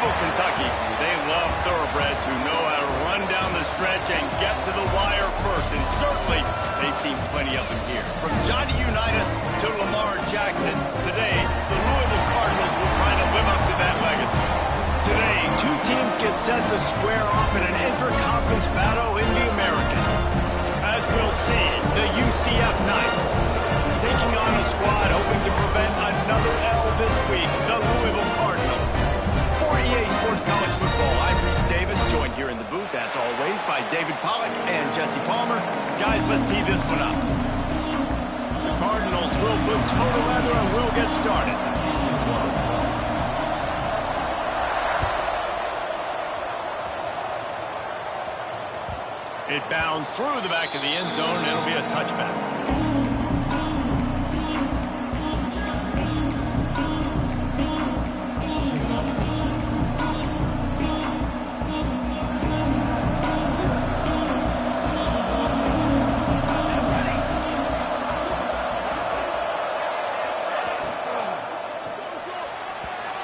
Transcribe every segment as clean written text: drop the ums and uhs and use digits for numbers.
Louisville, Kentucky, they love thoroughbreds who know how to run down the stretch and get to the wire first, and certainly they've seen plenty of them here. From Johnny Unitas to Lamar Jackson, today the Louisville Cardinals will try to live up to that legacy. Today, two teams get set to square off in an intra-conference battle in the American. As we'll see, the UCF Knights taking on a squad hoping to prevent another L this week, the Louisville Cardinals. For EA Sports College Football, I'm Reese Davis, joined here in the booth, as always, by David Pollack and Jesse Palmer. Guys, let's tee this one up. The Cardinals will put total leather and we'll get started. It bounds through the back of the end zone, and it'll be a touchback.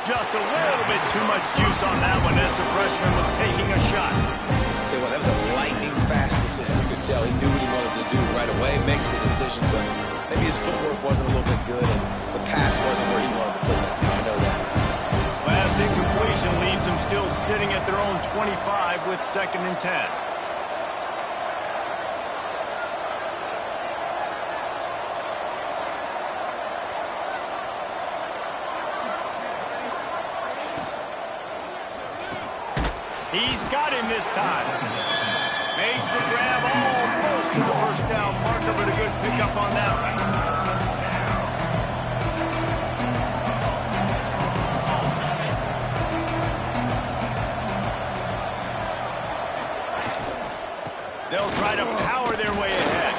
Just a little bit too much juice on that one as the freshman was taking a shot. Tell you what, that was a lightning fast decision. You could tell he knew what he wanted to do right away, makes the decision, but maybe his footwork wasn't a little bit good and the pass wasn't where he wanted to put it. I know that. Last incompletion leaves them still sitting at their own 25 with 2nd and 10. He's got him this time. Makes the grab almost to the first down marker, but a good pickup on that one. They'll try to power their way ahead.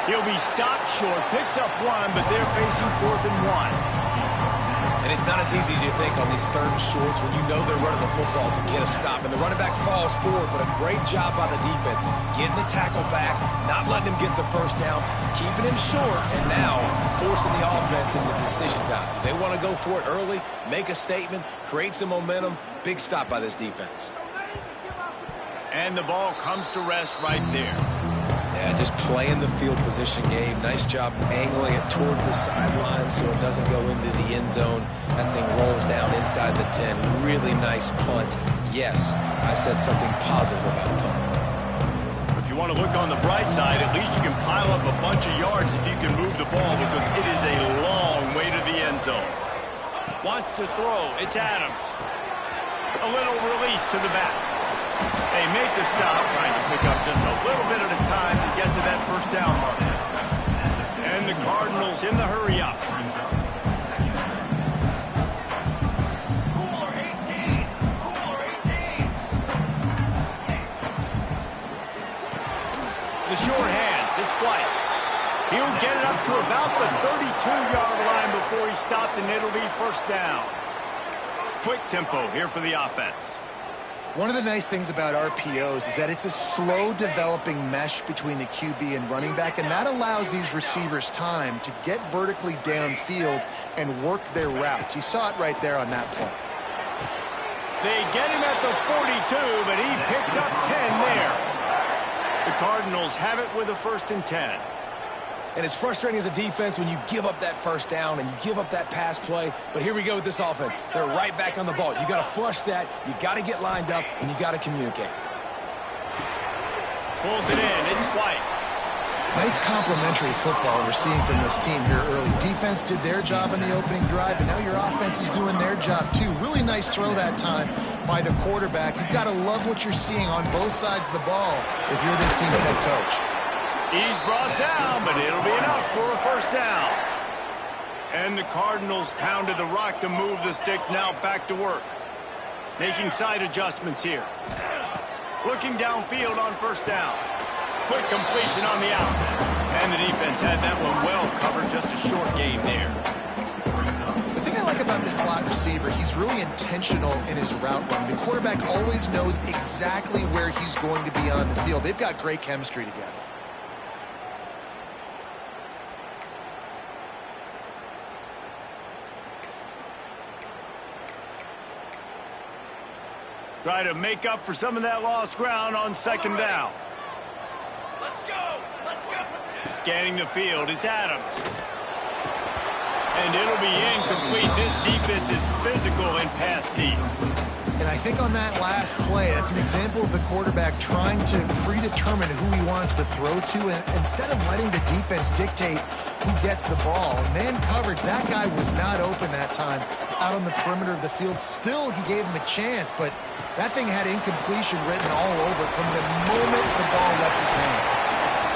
He'll be stopped short, picks up one, but they're facing 4th and 1. And it's not as easy as you think on these 3rd and shorts when you know they're running the football to get a stop. And the running back falls forward, but a great job by the defense. Getting the tackle back, not letting him get the first down, keeping him short, and now forcing the offense into decision time. Do they want to go for it early, make a statement, create some momentum? Big stop by this defense. And the ball comes to rest right there. Yeah, just playing the field position game. Nice job angling it toward the sideline so it doesn't go into the end zone. That thing rolls down inside the 10. Really nice punt. Yes, I said something positive about punting. If you want to look on the bright side, at least you can pile up a bunch of yards if you can move the ball, because it is a long way to the end zone. Wants to throw. It's Adams. A little release to the back. They make the stop, trying to pick up just a little bit at a time to get to that first down mark. And the Cardinals in the hurry up. The short hands, it's White. He'll get it up to about the 32-yard line before he's stopped, and it'll be first down. Quick tempo here for the offense. One of the nice things about RPOs is that it's a slow developing mesh between the QB and running back, and that allows these receivers time to get vertically downfield and work their routes. You saw it right there on that play. They get him at the 42, but he picked up 10 there. The Cardinals have it with a 1st and 10. And it's frustrating as a defense when you give up that first down and you give up that pass play. But here we go with this offense. They're right back on the ball. You got to flush that. You got to get lined up, and you got to communicate. Pulls it in. It's White. Nice complementary football we're seeing from this team here early. Defense did their job in the opening drive, and now your offense is doing their job too. Really nice throw that time by the quarterback. You've got to love what you're seeing on both sides of the ball if you're this team's head coach. He's brought down, but it'll be enough for a first down. And the Cardinals pounded the rock to move the sticks, now back to work. Making side adjustments here. Looking downfield on first down. Quick completion on the out. And the defense had that one well covered, just a short game there. The thing I like about this slot receiver, he's really intentional in his route running. The quarterback always knows exactly where he's going to be on the field. They've got great chemistry together. Try to make up for some of that lost ground on second down. Let's go! Let's go! Scanning the field, it's Adams. And it'll be incomplete. This defense is physical in pass deep. And I think on that last play, that's an example of the quarterback trying to predetermine who he wants to throw to, and instead of letting the defense dictate who gets the ball. Man coverage, that guy was not open that time out on the perimeter of the field. Still, he gave him a chance, but that thing had incompletion written all over it from the moment the ball left his hand.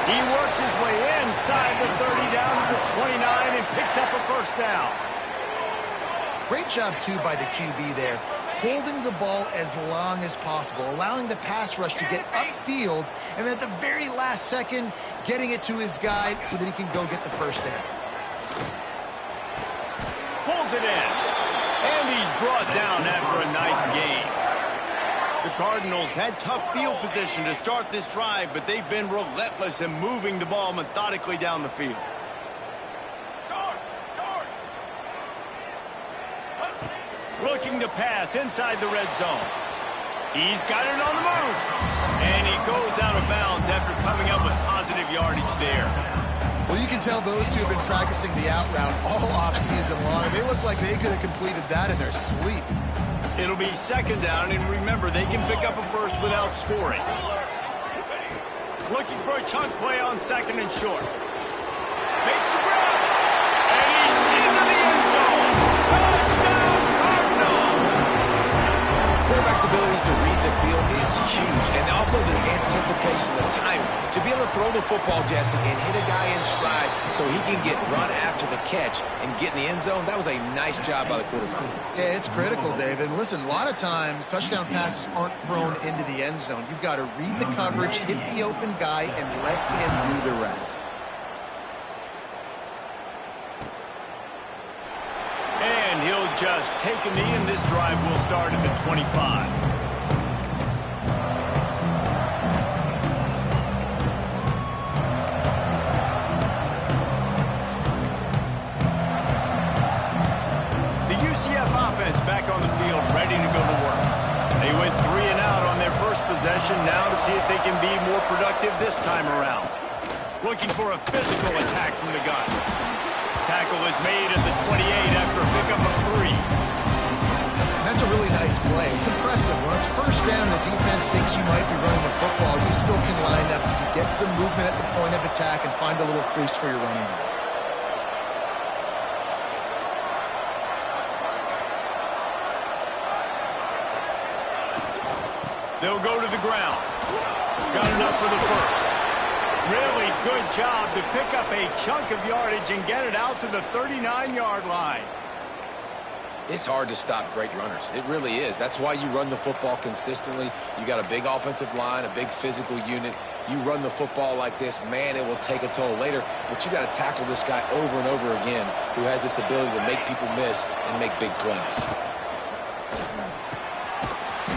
He works his way inside the 30 down to the 29 and picks up a first down. Great job, too, by the QB there, holding the ball as long as possible, allowing the pass rush to get upfield, and at the very last second, getting it to his guy so that he can go get the first down. Pulls it in, and he's brought down after a nice gain. The Cardinals had tough field position to start this drive, but they've been relentless in moving the ball methodically down the field. Looking to pass inside the red zone. He's got it on the move. And he goes out of bounds after coming up with positive yardage there. Well, you can tell those two have been practicing the out route all offseason long. They look like they could have completed that in their sleep. It'll be second down, and remember, they can pick up a first without scoring. Looking for a chunk play on second and short. Makes the grab. And he's into the end zone. Touchdown, Cardinals! Quarterback's abilities to read the field is huge, and also the anticipation, the time to be able to throw the football, Jesse, and hit a guy in stride so he can get run after the catch and get in the end zone. That was a nice job by the quarterback. Yeah, it's critical, David. Listen, a lot of times touchdown passes aren't thrown into the end zone. You've got to read the coverage, hit the open guy, and let him do the rest. And he'll just take a knee, and this drive will start at the 25. Offense back on the field, ready to go to work. They went 3 and out on their first possession, now to see if they can be more productive this time around. Looking for a physical attack from the gun. Tackle is made at the 28 after a pickup of 3. That's a really nice play. It's impressive. When it's first down, the defense thinks you might be running the football. You still can line up, get some movement at the point of attack, and find a little crease for your running back. They'll go to the ground. Got enough for the first. Really good job to pick up a chunk of yardage and get it out to the 39-yard line. It's hard to stop great runners. It really is. That's why you run the football consistently. You got a big offensive line, a big physical unit. You run the football like this, man, it will take a toll later. But you got to tackle this guy over and over again who has this ability to make people miss and make big plays.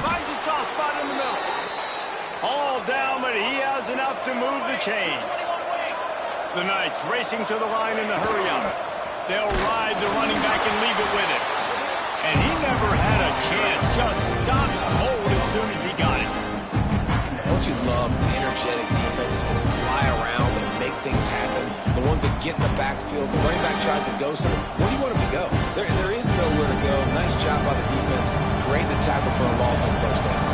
Finds a soft spot in the middle. All down, but he has enough to move the chains. The Knights racing to the line in the hurry-up. They'll ride the running back and leave it with him. And he never had a chance. Just stopped cold as soon as he got it. Don't you love energetic defenses that fly around and make things happen? The ones that get in the backfield. The running back tries to go somewhere. Where do you want him to go? There is nowhere to go. Nice job by the defense. Great the tackle for a loss on first down.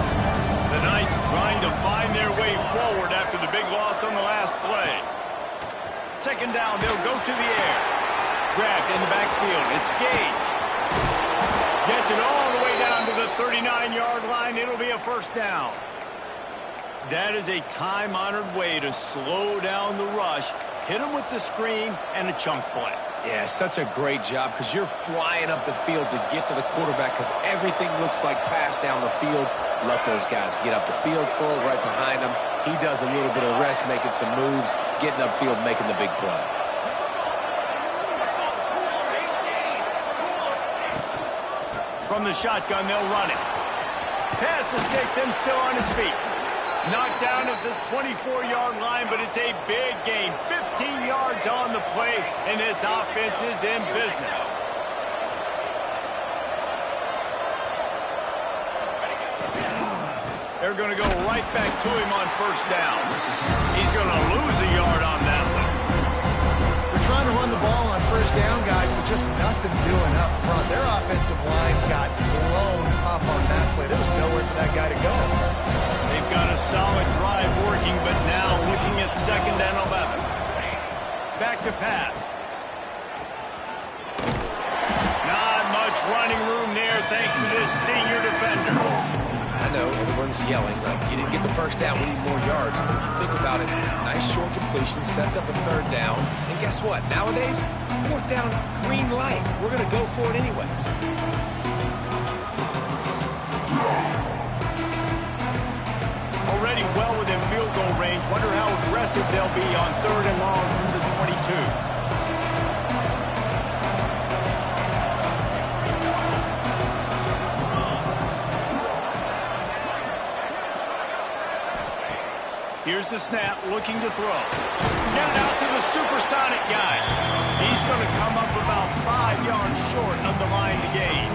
The Knights trying to find their way forward after the big loss on the last play. Second down, they'll go to the air. Grabbed in the backfield. It's Gage. Gets it all the way down to the 39-yard line. It'll be a first down. That is a time-honored way to slow down the rush, hit him with the screen, and a chunk play. Yeah, such a great job because you're flying up the field to get to the quarterback because everything looks like pass down the field. Let those guys get up the field, throw it right behind him. He does a little bit of rest, making some moves, getting upfield, making the big play. From the shotgun, they'll run it. Pass the sticks and still on his feet. Knocked down at the 24-yard line, but it's a big gain. 15 yards on the play, and this offense is in business. They're going to go right back to him on first down. He's going to lose a yard on that one. They're trying to run the ball on first down, guys, but just nothing doing up front. Their offensive line got blown up on that play. There was nowhere for that guy to go. They've got a solid drive working, but now looking at 2nd and 11. Back to pass. Not much running room there thanks to this senior defender. I know everyone's yelling like you didn't get the first down, we need more yards. But if you think about it, nice short completion, sets up a 3rd down. And guess what? Nowadays, 4th down, green light. We're going to go for it anyways. Already well within field goal range. Wonder how aggressive they'll be on 3rd and long from the 22. Here's the snap, looking to throw. Get it out to the supersonic guy. He's going to come up about 5 yards short of the line to gain.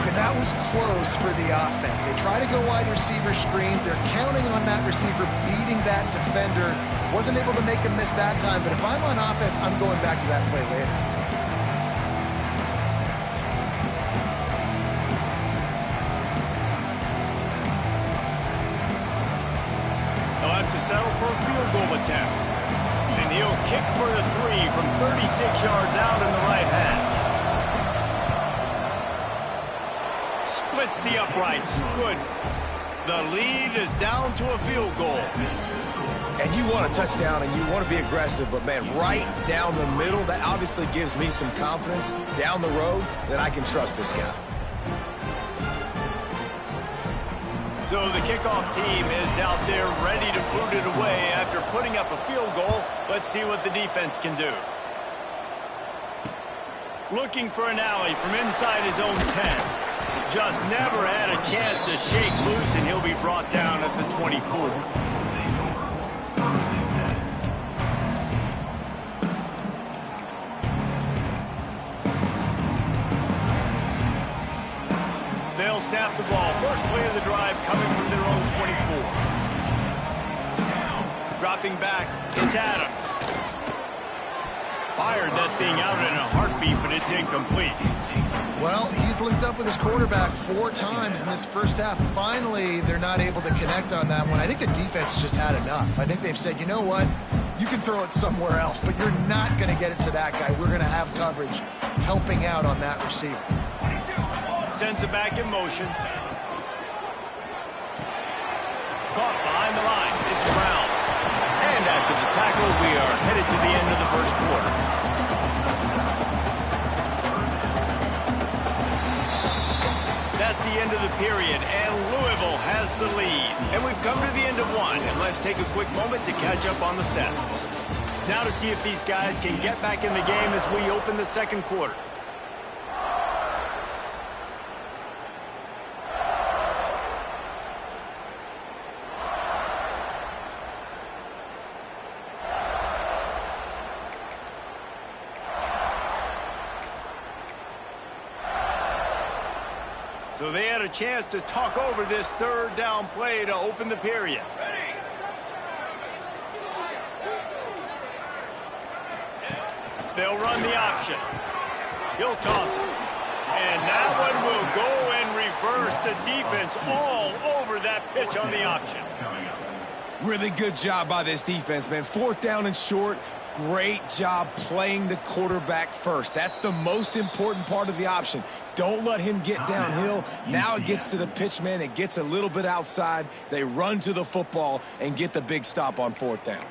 And that was close for the offense. They try to go wide receiver screen. They're counting on that receiver beating that defender. Wasn't able to make him miss that time, but if I'm on offense, I'm going back to that play later. They'll have to settle for a field goal attempt. And he'll kick for the 3 from 36 yards out in the right hash. Splits the uprights. Good. The lead is down to a field goal. And you want a touchdown and you want to be aggressive, but man, right down the middle, that obviously gives me some confidence down the road that I can trust this guy. So the kickoff team is out there ready to boot it away after putting up a field goal. Let's see what the defense can do. Looking for an alley from inside his own 10. Just never had a chance to shake loose, and he'll be brought down at the 24. They'll snap the ball. First play of the drive coming from their own 24. Dropping back, it's Adams. Fired that thing out in a heartbeat, but it's incomplete. Well, he's linked up with his quarterback 4 times in this first half. Finally, they're not able to connect on that one. I think the defense just had enough. I think they've said, you know what? You can throw it somewhere else, but you're not going to get it to that guy. We're going to have coverage helping out on that receiver. Sends it back in motion. Caught behind the line. It's Brown. And after the tackle, we are headed to the end of the first quarter. That's the end of the period, and Louisville has the lead. And we've come to the end of one, and let's take a quick moment to catch up on the stats. Now to see if these guys can get back in the game as we open the second quarter. So they had a chance to talk over this 3rd down play to open the period. They'll run the option. He'll toss it. And that one will go and reverse the defense all over that pitch on the option. Really good job by this defense, man. 4th down and short. Great job playing the quarterback first. That's the most important part of the option. Don't let him get downhill. Now it gets to the pitch man. It gets a little bit outside. They run to the football and get the big stop on 4th down.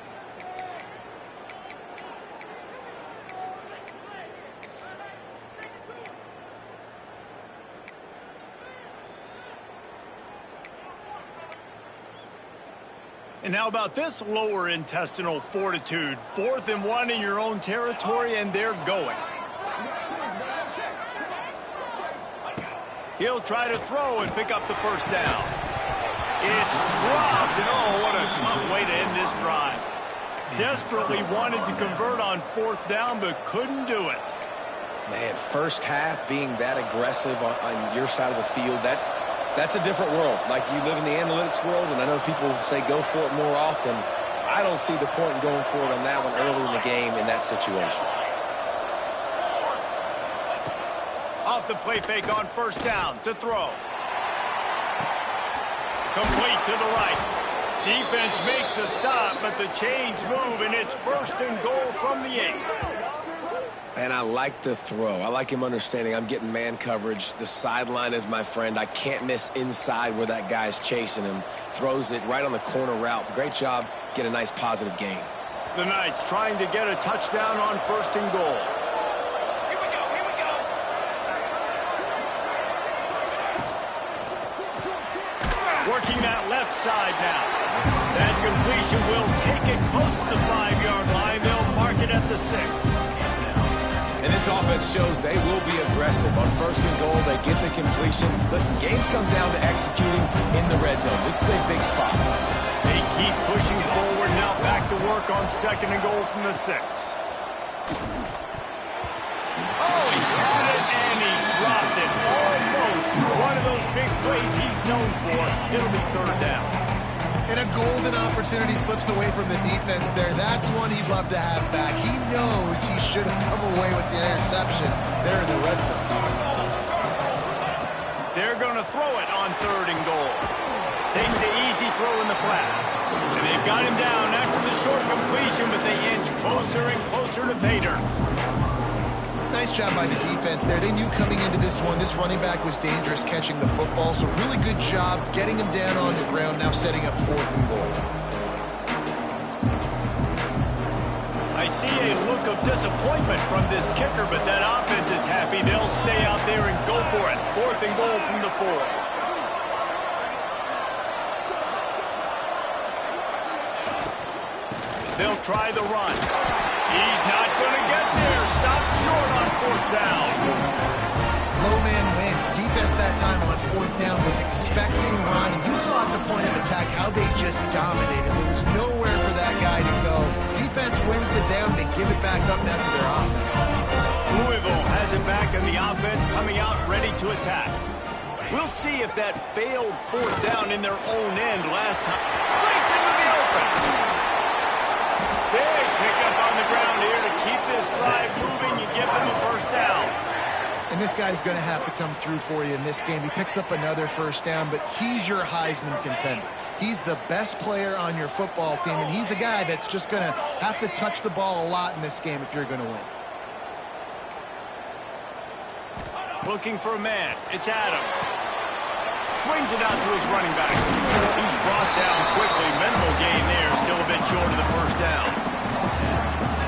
And how about this lower intestinal fortitude? 4th and 1 in your own territory, and they're going. He'll try to throw and pick up the first down. It's dropped, and oh, what a tough way to end this drive. Desperately wanted to convert on 4th down, but couldn't do it. Man, first half being that aggressive on your side of the field, That's a different world. Like, you live in the analytics world, and I know people say go for it more often. I don't see the point in going for it on that one early in the game in that situation. Off the play fake on first down to throw. Complete to the right. Defense makes a stop, but the chains move, and it's first and goal from the 8. And I like the throw. I like him understanding I'm getting man coverage. The sideline is my friend. I can't miss inside where that guy's chasing him. Throws it right on the corner route. Great job. Get a nice positive gain. The Knights trying to get a touchdown on first and goal. Here we go, here we go. Working that left side now. That completion will take it close to the 5-yard line. They'll mark it at the 6. And this offense shows they will be aggressive. On first and goal, they get the completion. Listen, games come down to executing in the red zone. This is a big spot. They keep pushing forward. Now back to work on second and goal from the 6. Oh, he had it, and he dropped it. Almost. One of those big plays he's known for. It'll be third down. And a golden opportunity slips away from the defense there. That's one he'd love to have back. He knows he should have come away with the interception there in the red zone. They're going to throw it on third and goal. Takes the easy throw in the flat. And they've got him down after the short completion, but they inch closer and closer to Pater. Nice job by the defense there. They knew coming into this one, this running back was dangerous catching the football, so really good job getting him down on the ground, now setting up fourth and goal. I see a look of disappointment from this kicker, but that offense is happy. They'll stay out there and go for it. Fourth and goal from the 4. They'll try the run. He's not going to get there. Stopped short on fourth down. Low man wins. Defense that time on fourth down was expecting run, and you saw at the point of attack how they just dominated. There was nowhere for that guy to go. Defense wins the down. They give it back up now to their offense. Louisville has it back, and the offense coming out ready to attack. We'll see if that failed fourth down in their own end last time breaks into the open. Big pickup on the ground here to keep this drive moving. You give them a first down. And this guy's going to have to come through for you in this game. He picks up another first down, but he's your Heisman contender. He's the best player on your football team, and he's a guy that's just going to have to touch the ball a lot in this game if you're going to win. Looking for a man. It's Adams. Swings it out to his running back. He's brought down quickly. Mental gain there. Still a bit short of the first down.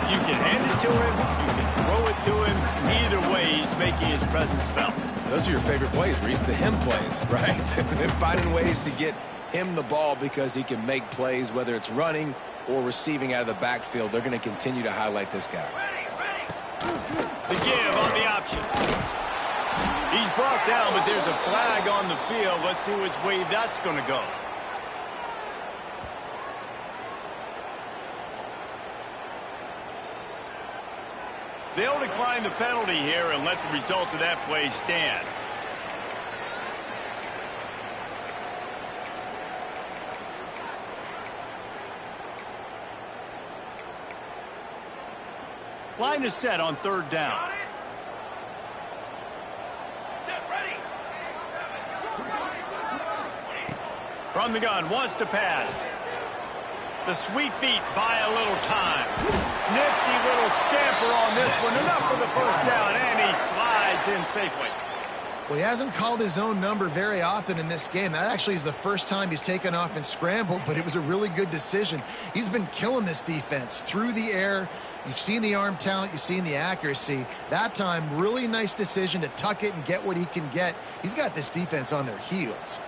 You can hand it to him. You can throw it to him. Either way, he's making his presence felt. Those are your favorite plays, Reese, the him plays, right? They're finding ways to get him the ball because he can make plays, whether it's running or receiving out of the backfield. They're going to continue to highlight this guy. The give on the option. He's brought down, but there's a flag on the field. Let's see which way that's going to go. They'll decline the penalty here and let the result of that play stand. Line is set on third down. From the gun, wants to pass. The sweet feet buy a little time. Nifty little scamper on this one. Enough for the first down, and he slides in safely. Well, he hasn't called his own number very often in this game. That actually is the first time he's taken off and scrambled, but it was a really good decision. He's been killing this defense through the air. You've seen the arm talent. You've seen the accuracy. That time, really nice decision to tuck it and get what he can get. He's got this defense on their heels.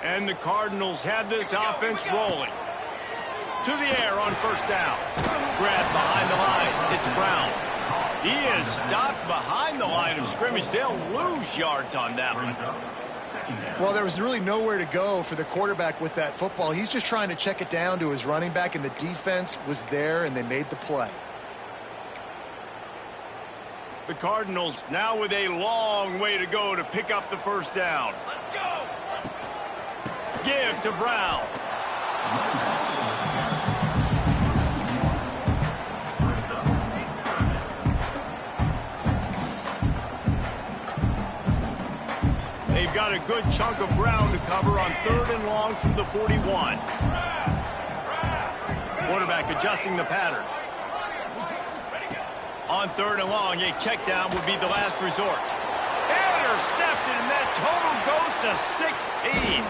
And the Cardinals have this offense rolling. To the air on first down. Grab behind the line. It's Brown. He is stopped behind the line of scrimmage. They'll lose yards on that one. Well, there was really nowhere to go for the quarterback with that football. He's just trying to check it down to his running back, and the defense was there, and they made the play. The Cardinals now with a long way to go to pick up the first down. Let's go! Give to Brown. They've got a good chunk of ground to cover on 3rd and long from the 41. Quarterback adjusting the pattern. On 3rd and long, a check down would be the last resort. Intercepted, and that total goes to 16.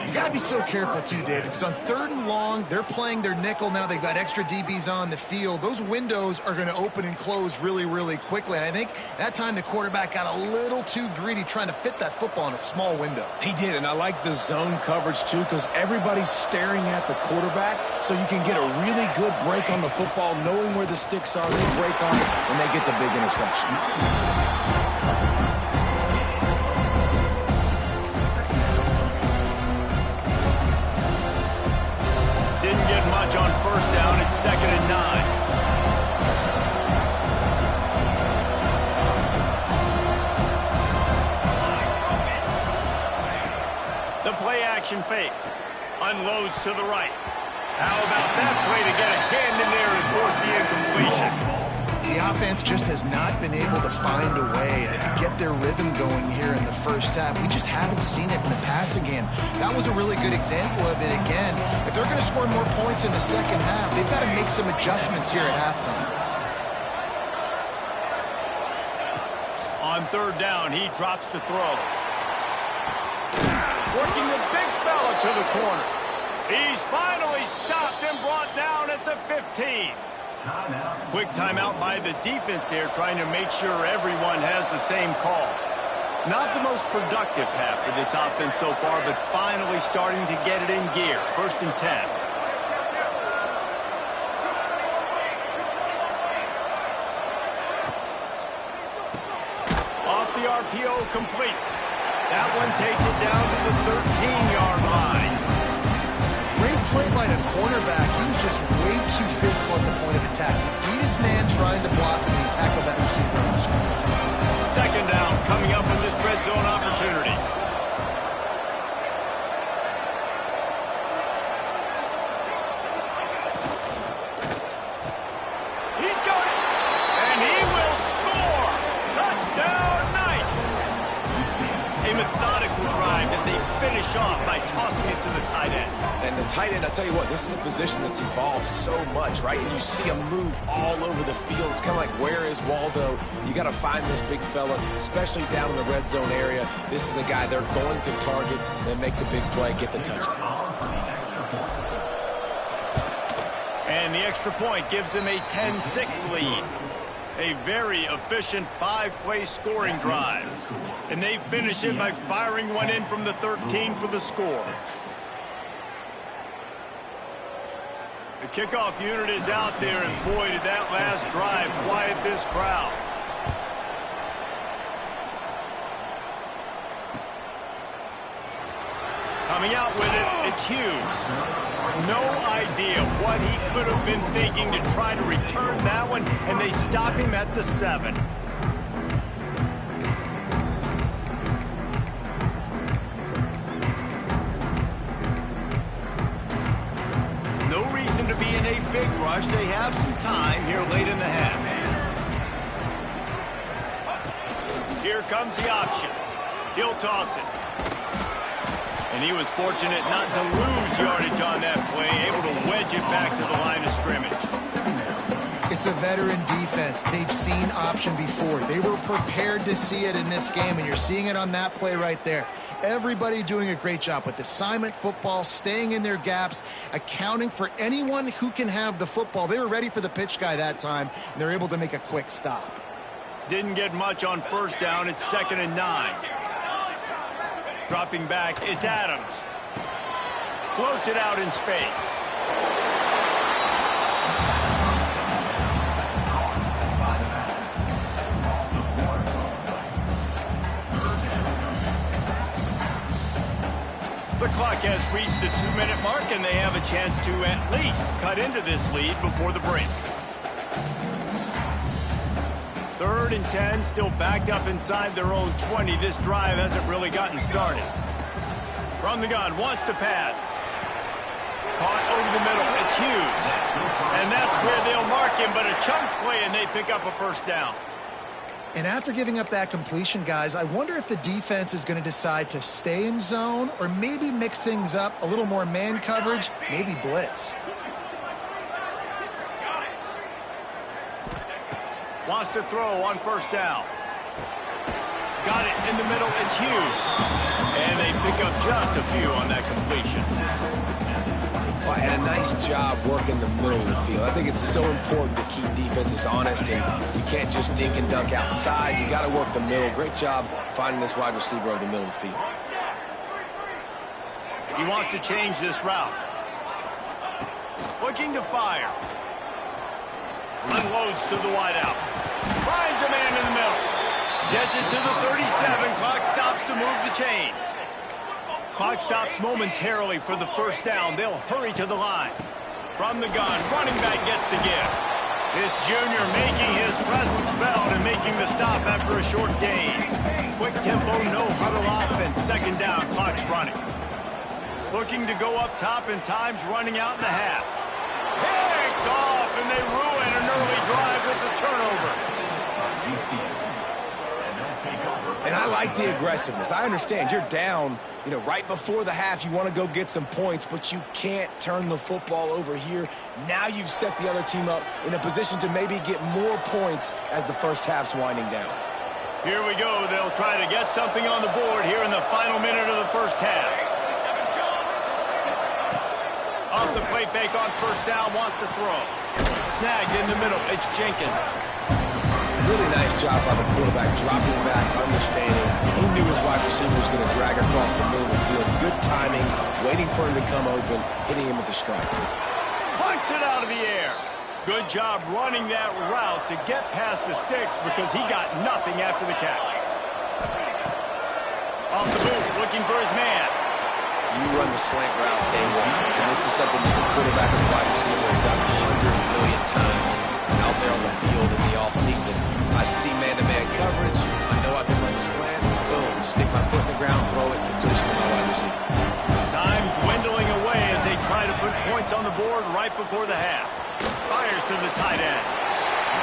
You got to be so careful, too, David, because on 3rd and long, they're playing their nickel now. They've got extra DBs on the field. Those windows are going to open and close really, really quickly. And I think that time the quarterback got a little too greedy trying to fit that football in a small window. He did, and I like the zone coverage, too, because everybody's staring at the quarterback, so you can get a really good break on the football, knowing where the sticks are. They break on it, and they get the big interception. On 1st down, it's 2nd and 9. The play action fake. Unloads to the right. How about that play to get a hand in there and force the incompletion? The offense just has not been able to find a way to get their rhythm going here in the first half. We just haven't seen it in the passing game. That was a really good example of it again. If they're going to score more points in the second half, they've got to make some adjustments here at halftime. On 3rd down, he drops to throw. Working the big fella to the corner. He's finally stopped and brought down at the 15. Quick timeout by the defense there, trying to make sure everyone has the same call. Not the most productive half for this offense so far, but finally starting to get it in gear. 1st and 10. Off the RPO, complete. That one takes it down to the 13-yard line. Great play by the cornerback. He was just way too physical at the point of attack. He beat his man trying to block him, and he tackled that receiver on the screen. 2nd down, coming up in this red zone opportunity. He's got it, and he will score. Touchdown, Knights. A methodical drive that they finish off by tossing it to the tight end. And the tight end, I'll tell you what, this is a position that's evolved so much, right? And you see him move all over the field. It's kind of like, where is Waldo? You got to find this big fella, especially down in the red zone area. This is the guy they're going to target and make the big play, get the touchdown. And the extra point gives them a 10-6 lead. A very efficient 5-play scoring drive. And they finish it by firing one in from the 13 for the score. The kickoff unit is out there, and boy, did that last drive quiet this crowd. Coming out with it, it's Hughes. No idea what he could have been thinking to try to return that one, and they stop him at the 7. No reason to be in a big rush. They have some time here late in the half. Here comes the option. He'll toss it. And he was fortunate not to lose yardage on that play, able to wedge it back to the line of scrimmage. It's a veteran defense. They've seen option before. They were prepared to see it in this game, and you're seeing it on that play right there. Everybody doing a great job with assignment football, staying in their gaps, accounting for anyone who can have the football. They were ready for the pitch guy that time, and they're able to make a quick stop. Didn't get much on 1st down. It's 2nd and 9. Dropping back, it's Adams. Floats it out in space. The clock has reached the 2-minute mark, and they have a chance to at least cut into this lead before the break. 3rd 3rd and 10, still backed up inside their own 20. This drive hasn't really gotten started. From the gun, wants to pass. Caught over the middle. It's Hughes. And that's where they'll mark him, but a chunk play, and they pick up a first down. And after giving up that completion, guys, I wonder if the defense is going to decide to stay in zone or maybe mix things up, a little more man coverage, maybe blitz. Wants to throw on first down. Got it in the middle. It's Hughes. And they pick up just a few on that completion. Well, and a nice job working the middle of the field. I think it's so important to keep defenses honest, and you can't just dink and dunk outside. You got to work the middle. Great job finding this wide receiver over the middle of the field. He wants to change this route. Looking to fire. Unloads to the wideout. Finds a man in the middle. Gets it to the 37. Clock stops to move the chains. Clock stops momentarily for the first down. They'll hurry to the line. From the gun, running back gets to give. This junior making his presence felt and making the stop after a short gain. Quick tempo, no huddle offense. Second down, clock's running. Looking to go up top, and time's running out in the half. Picked off, and they ruin an early drive with the turnover. And I like the aggressiveness. I understand you're down, right before the half. You want to go get some points, but you can't turn the football over here. Now you've set the other team up in a position to maybe get more points as the first half's winding down. Here we go. They'll try to get something on the board here in the final minute of the first half. Off the play fake on first down, wants to throw. Snagged in the middle. It's Jenkins. Really nice job by the quarterback, dropping back, understanding. He knew his wide receiver was going to drag across the middle of the field. Good timing, waiting for him to come open, hitting him with the strike. Plucks it out of the air. Good job running that route to get past the sticks because he got nothing after the catch. Off the boot, looking for his man. You run the slant route day one, and this is something that the quarterback and the wide receiver has done 100 million times out there on the field in the offseason. I see man-to-man coverage. I know I can run the slant. Boom, stick my foot in the ground, throw it, completion to my wide receiver. Time dwindling away as they try to put points on the board right before the half. Fires to the tight end.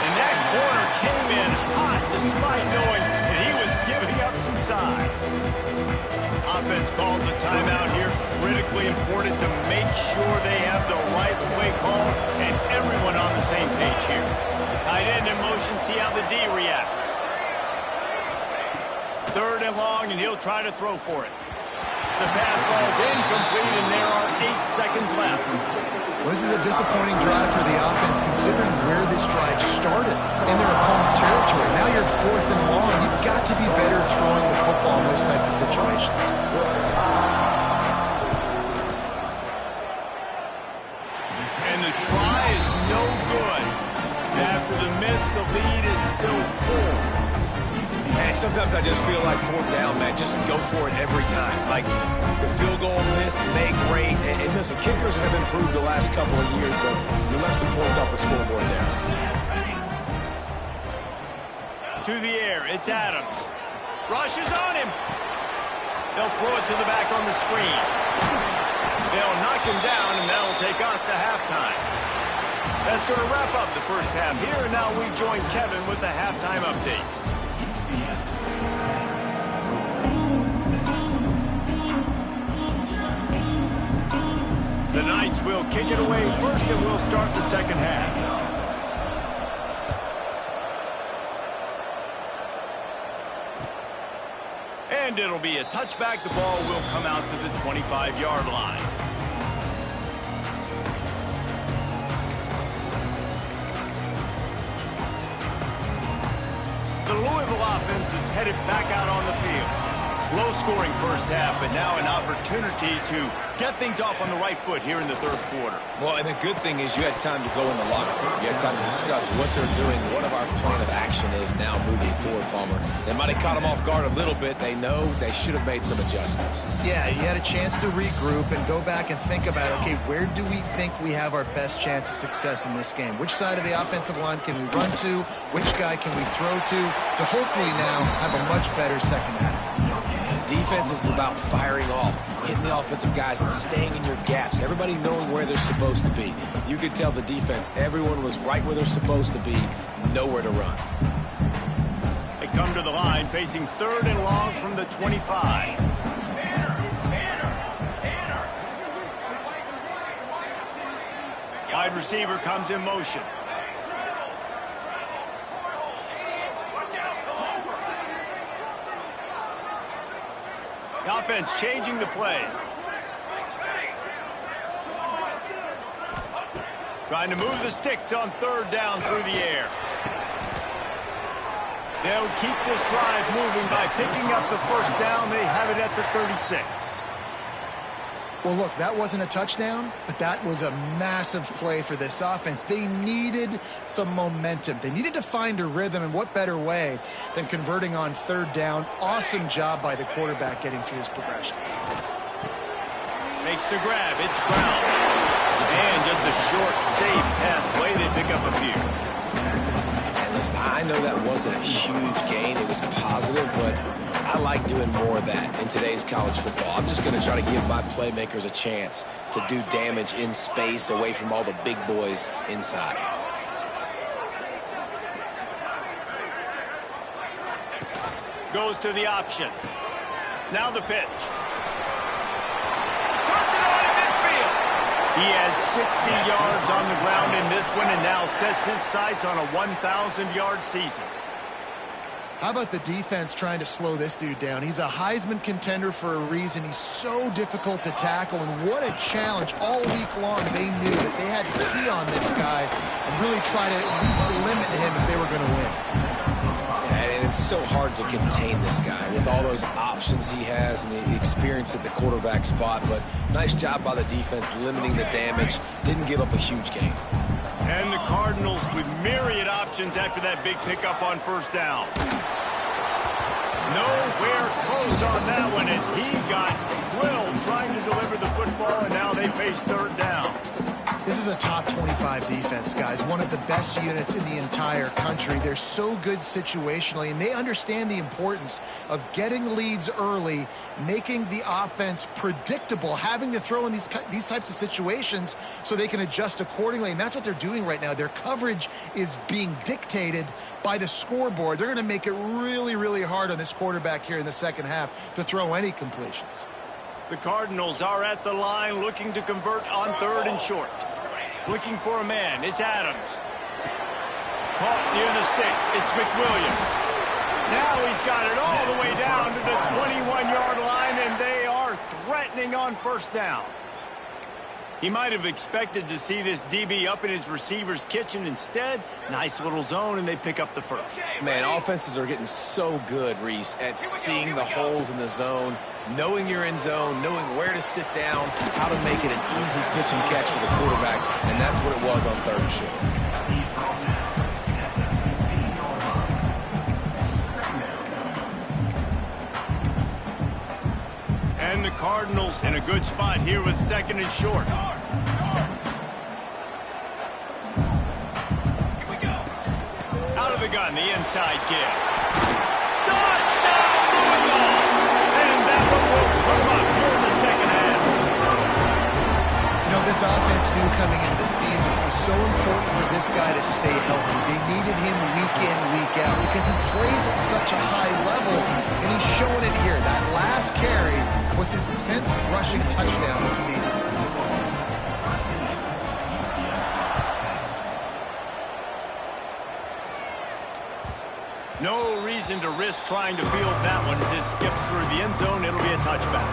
And that corner came in hot despite knowing that he was giving up some size. Offense calls a timeout here. Critically important to make sure they have the right play call and everyone on the same page here. Tight end in motion, see how the D reacts. 3rd and long, and he'll try to throw for it. The pass ball's incomplete, and there are 8 seconds left. Well, this is a disappointing drive for the offense considering where this drive started in their opponent territory. Now you're 4th and long. You've got to be better throwing the football in those types of situations. And the try is no good. After the miss, the lead is still full. And sometimes I just feel like 4th down, man, just go for it every time. Like the field goal miss, make great. And listen, kickers have improved the last couple of years, but you left some points off the scoreboard there. To the air, it's Adams. Rushes on him. They'll throw it to the back on the screen. They'll knock him down, and that'll take us to halftime. That's going to wrap up the first half here, and now we join Kevin with the halftime update. The Knights will kick it away first, and we'll start the second half. And it'll be a touchback. The ball will come out to the 25-yard line. The Louisville offense is headed back out on the field. Low-scoring first half, but now an opportunity to get things off on the right foot here in the third quarter. Well, and the good thing is you had time to go in the locker room. You had time to discuss what they're doing, what our plan of action is now moving forward, Palmer. They might have caught them off guard a little bit. They know they should have made some adjustments. Yeah, you had a chance to regroup and go back and think about, okay, where do we think we have our best chance of success in this game? Which side of the offensive line can we run to? Which guy can we throw to hopefully now have a much better second half? Defense is about firing off, hitting the offensive guys, and staying in your gaps. Everybody knowing where they're supposed to be. You could tell the defense, everyone was right where they're supposed to be, nowhere to run. They come to the line facing 3rd and long from the 25. Wide receiver comes in motion. The offense changing the play. Trying to move the sticks on 3rd down through the air. They'll keep this drive moving by picking up the 1st down. They have it at the 36. Well, look, that wasn't a touchdown, but that was a massive play for this offense. They needed some momentum. They needed to find a rhythm, and what better way than converting on 3rd down. Awesome job by the quarterback getting through his progression. Makes the grab. It's Brown. And just a short, safe pass play. They pick up a few. And listen, I know that wasn't a huge gain. It was positive, but I like doing more of that in today's college football. I'm just going to try to give my playmakers a chance to do damage in space away from all the big boys inside. Goes to the option. Now the pitch. Turns it on in midfield. He has 60 yards on the ground in this one and now sets his sights on a 1,000-yard season. How about the defense trying to slow this dude down? He's a Heisman contender for a reason. He's so difficult to tackle, and what a challenge. All week long, they knew that they had to key on this guy and really try to at least limit him if they were going to win. Yeah, and it's so hard to contain this guy with all those options he has and the experience at the quarterback spot, but nice job by the defense limiting the damage. Didn't give up a huge gain. And the Cardinals with myriad options after that big pickup on 1st down. Nowhere close on that one as he got drilled trying to deliver the football, and now they face 3rd down. This is a top 25 defense, guys. One of the best units in the entire country. They're so good situationally, and they understand the importance of getting leads early, making the offense predictable, having to throw in these types of situations so they can adjust accordingly, and that's what they're doing right now. Their coverage is being dictated by the scoreboard. They're going to make it really, really hard on this quarterback here in the second half to throw any completions. The Cardinals are at the line looking to convert on 3rd and short. Looking for a man. It's Adams. Caught near the sticks. It's McWilliams. Now he's got it all the way down to the 21-yard line, and they are threatening on 1st down. He might have expected to see this DB up in his receiver's kitchen. Instead, nice little zone, and they pick up the 1st. Man, offenses are getting so good, Reese, at seeing the holes in the zone, knowing you're in zone, knowing where to sit down, how to make it an easy pitch and catch for the quarterback, and that's what it was on 3rd and short. And the Cardinals in a good spot here with 2nd and short. Out of the gun, the inside give. Touchdown, Louisville! And that one will put them up here in the second half. You know, this offense knew coming into the season it was so important for this guy to stay healthy. They needed him week in, week out because he plays at such a high level, and he's showing it here. That last carry was his 10th rushing touchdown of the season. No reason to risk trying to field that one as it skips through the end zone. It'll be a touchback.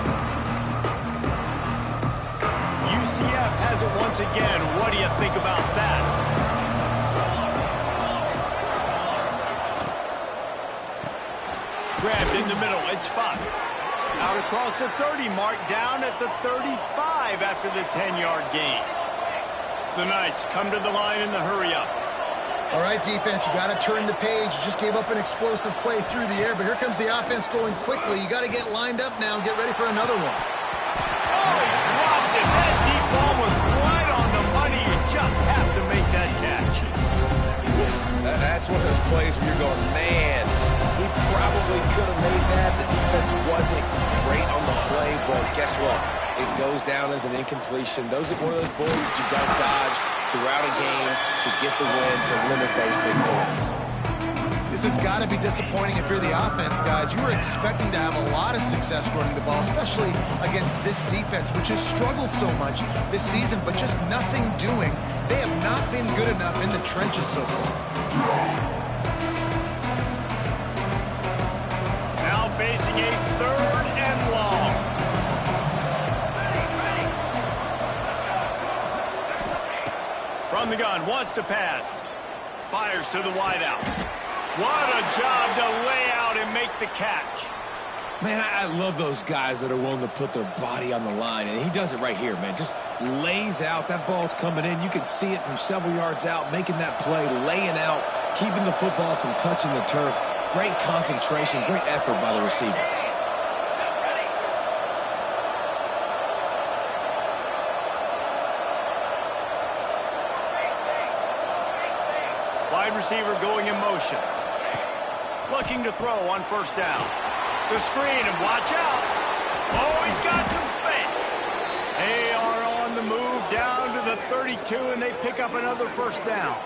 UCF has it once again. What do you think about that? Grabbed in the middle. It's Fox. Out across the 30 mark, down at the 35 after the 10-yard gain. The Knights come to the line in the hurry-up. All right, defense, you got to turn the page. You just gave up an explosive play through the air, but here comes the offense going quickly. You got to get lined up now and get ready for another one. Oh, he dropped it. That deep ball was right on the money. You just have to make that catch. That's one of those plays where you're going, man, he probably could have made that. The defense wasn't great on the play, but guess what? It goes down as an incompletion. Those are one of those bullets that you got to dodge throughout a game to get the win, to limit those big plays. This has got to be disappointing if you're the offense, guys. You were expecting to have a lot of success running the ball, especially against this defense, which has struggled so much this season, but just nothing doing. They have not been good enough in the trenches so far. Now facing a 3rd and long. From the gun, wants to pass. Fires to the wideout. What a job to lay out and make the catch. Man, I love those guys that are willing to put their body on the line, and he does it right here, man. Just lays out. That ball's coming in. You can see it from several yards out, making that play, laying out, keeping the football from touching the turf. Great concentration, great effort by the receiver. Wide receiver going in motion. Looking to throw on 1st down. The screen, and watch out. Oh, he's got some space. They are on the move down to the 32, and they pick up another 1st down.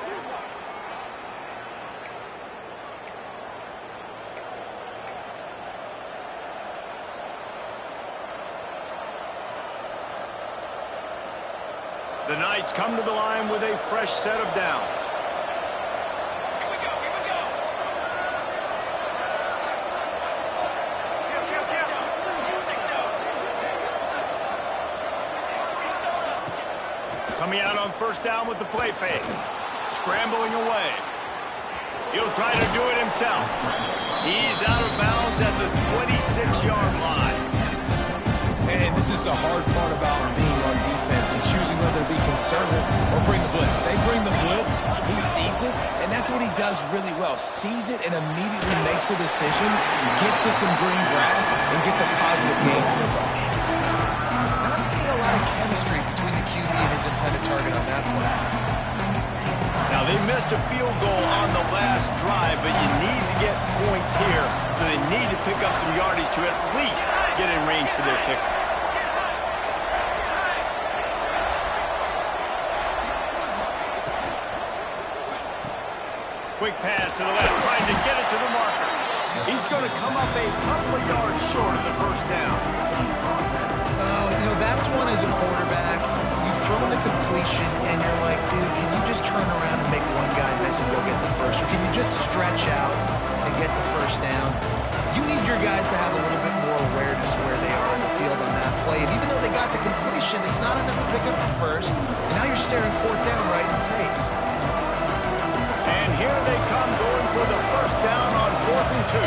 The Knights come to the line with a fresh set of downs. Coming out on 1st down with the play fake. Scrambling away. He'll try to do it himself. He's out of bounds at the 26-yard line. And this is the hard part about being on defense and choosing whether to be conservative or bring the blitz. They bring the blitz, he sees it, and that's what he does really well. Sees it and immediately makes a decision, gets to some green grass, and gets a positive gain in this offense. Not seeing a lot of chemistry between the QB and his intended target on that play. Now, they missed a field goal on the last drive, but you need to get points here, so they need to pick up some yardage to at least get in range for their kicker. Quick pass to the left, trying to get it to the marker. He's going to come up a couple of yards short of the 1st down. You know, that's one as a quarterback. You've thrown the completion, and you're like, dude, can you just turn around and make one guy miss and go get the first? Or can you just stretch out and get the 1st down? You need your guys to have a little bit more awareness where they are in the field on that play. And even though they got the completion, it's not enough to pick up the 1st. And now you're staring 4th down right in the face. And here they come going for the 1st down on 4th and 2.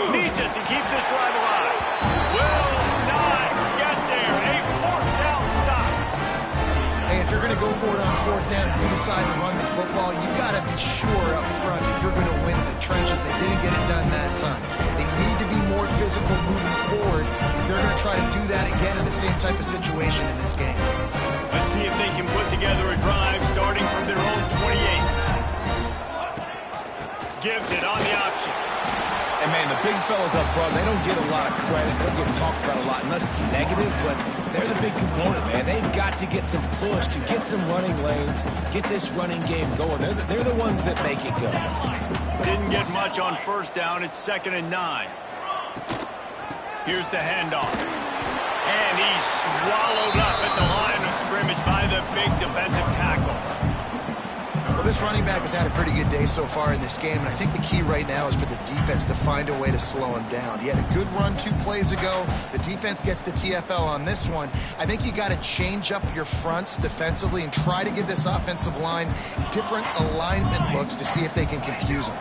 Needs it to keep this drive alive. Will not get there. A 4th down stop. Hey, if you're going to go for it on 4th down and you decide to run the football, you've got to be sure up front that you're going to win in the trenches. They didn't get it done that time. They need to be more physical moving forward. They're going to try to do that again in the same type of situation in this game. Let's see if they can put together a drive starting from their own 28. Gives it on the option. And, man, the big fellas up front, they don't get a lot of credit. They don't get talked about a lot unless it's negative, but they're the big component, man. They've got to get some push, to get some running lanes, get this running game going. They're the ones that make it go. Didn't get much on 1st down. It's 2nd and 9. Here's the handoff. And he's swallowed up at the line of scrimmage by the big defensive tackle. This running back has had a pretty good day so far in this game, and I think the key right now is for the defense to find a way to slow him down. He had a good run 2 plays ago. The defense gets the TFL on this one. I think you got to change up your fronts defensively and try to give this offensive line different alignment looks to see if they can confuse him.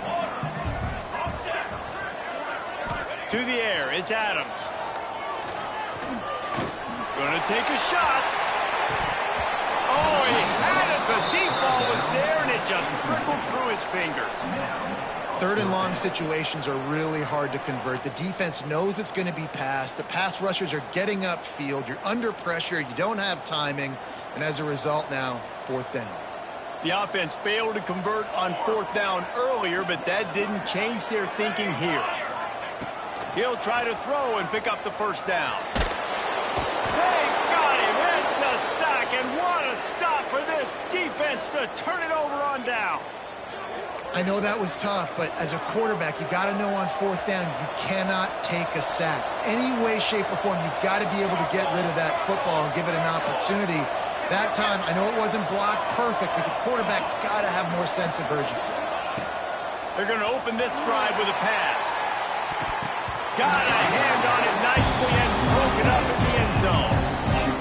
To the air, it's Adams. Gonna take a shot. Oh, he had it. The deep ball was there, and it just trickled through his fingers. 3rd and long situations are really hard to convert. The defense knows it's going to be passed. The pass rushers are getting upfield. You're under pressure. You don't have timing. And as a result now, 4th down. The offense failed to convert on 4th down earlier, but that didn't change their thinking here. He'll try to throw and pick up the 1st down. They got him. It's a sack, and what a stop for this defense to turn it over on downs. I know that was tough, but as a quarterback, you got to know on 4th down, you cannot take a sack. Any way, shape, or form, you've got to be able to get rid of that football and give it an opportunity. That time, I know it wasn't blocked perfect, but the quarterback's got to have more sense of urgency. They're going to open this drive with a pass. Got a hand on it nicely and broke it up in the end zone.